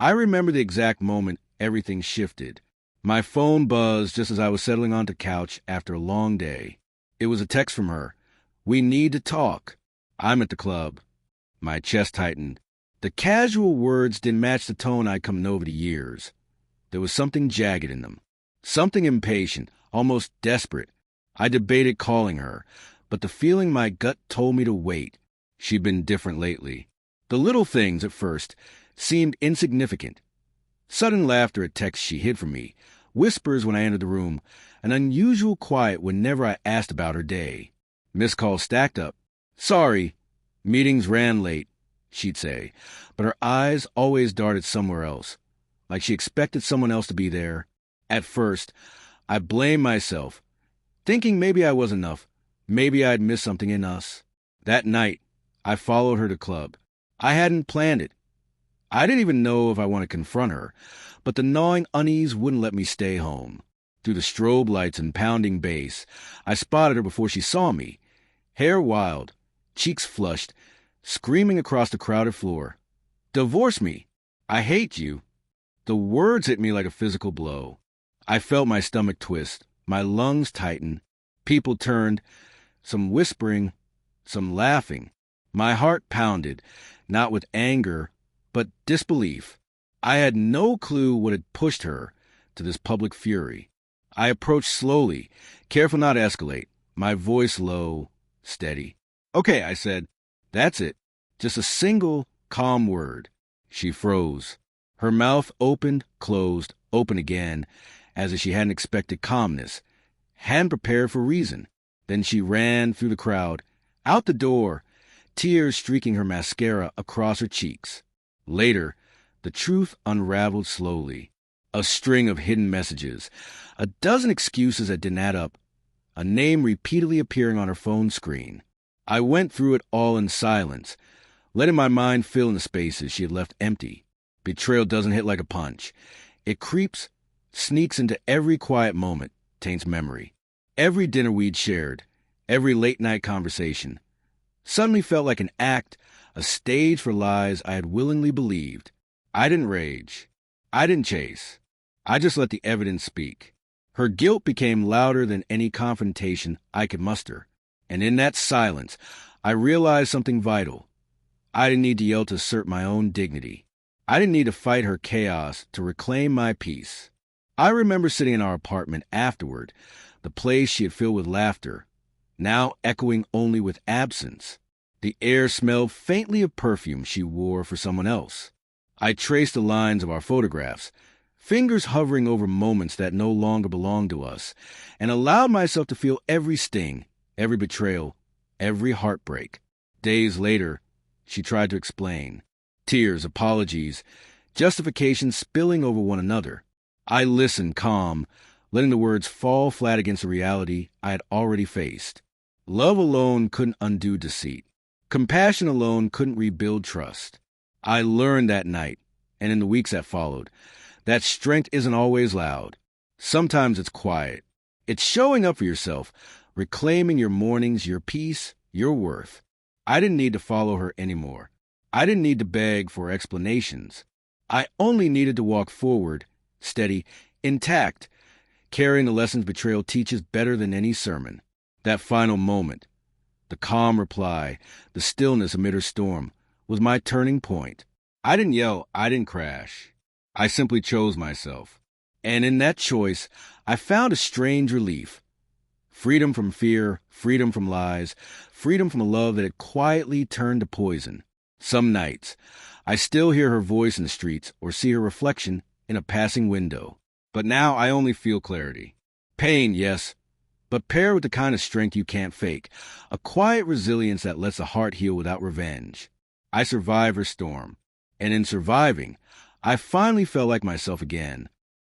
I remember the exact moment everything shifted. My phone buzzed just as I was settling onto the couch after a long day. It was a text from her. "We need to talk. I'm at the club." My chest tightened. The casual words didn't match the tone I'd come to know over the years. There was something jagged in them. Something impatient, almost desperate. I debated calling her, but the feeling my gut told me to wait. She'd been different lately. The little things, at first, seemed insignificant. Sudden laughter at texts she hid from me, whispers when I entered the room, an unusual quiet whenever I asked about her day. Missed calls stacked up. "Sorry, meetings ran late," she'd say, but her eyes always darted somewhere else, like she expected someone else to be there. At first, I blamed myself, thinking maybe I was enough, maybe I'd missed something in us. That night, I followed her to the club. I hadn't planned it. I didn't even know if I wanted to confront her, but the gnawing unease wouldn't let me stay home. Through the strobe lights and pounding bass, I spotted her before she saw me, hair wild, cheeks flushed, screaming across the crowded floor. "Divorce me! I hate you!" The words hit me like a physical blow. I felt my stomach twist, my lungs tighten. People turned, some whispering, some laughing. My heart pounded, not with anger, but disbelief. I had no clue what had pushed her to this public fury. I approached slowly, careful not to escalate, my voice low, steady. "Okay," I said. "That's it. Just a single, calm word." She froze. Her mouth opened, closed, opened again, as if she hadn't expected calmness, hadn't prepared for reason. Then she ran through the crowd, out the door, tears streaking her mascara across her cheeks. Later, the truth unraveled slowly. A string of hidden messages, a dozen excuses that didn't add up, a name repeatedly appearing on her phone screen. I went through it all in silence, letting my mind fill in the spaces she had left empty. Betrayal doesn't hit like a punch. It creeps, sneaks into every quiet moment, taints memory. Every dinner we'd shared, every late-night conversation, suddenly felt like an act, a stage for lies I had willingly believed. I didn't rage. I didn't chase. I just let the evidence speak. Her guilt became louder than any confrontation I could muster. And in that silence, I realized something vital. I didn't need to yell to assert my own dignity. I didn't need to fight her chaos to reclaim my peace. I remember sitting in our apartment afterward, the place she had filled with laughter, now echoing only with absence. The air smelled faintly of perfume she wore for someone else. I traced the lines of our photographs, fingers hovering over moments that no longer belonged to us, and allowed myself to feel every sting, every betrayal, every heartbreak. Days later, she tried to explain. Tears, apologies, justifications spilling over one another. I listened, calm, letting the words fall flat against the reality I had already faced. Love alone couldn't undo deceit. Compassion alone couldn't rebuild trust. I learned that night, and in the weeks that followed, that strength isn't always loud. Sometimes it's quiet. It's showing up for yourself, reclaiming your mornings, your peace, your worth. I didn't need to follow her anymore. I didn't need to beg for explanations. I only needed to walk forward, steady, intact, carrying the lessons betrayal teaches better than any sermon. That final moment, the calm reply, the stillness amid her storm, was my turning point. I didn't yell, I didn't crash. I simply chose myself. And in that choice, I found a strange relief. Freedom from fear, freedom from lies, freedom from a love that had quietly turned to poison. Some nights, I still hear her voice in the streets or see her reflection in a passing window. But now I only feel clarity. Pain, yes, but paired with the kind of strength you can't fake, a quiet resilience that lets the heart heal without revenge. I survived her storm, and in surviving, I finally felt like myself again.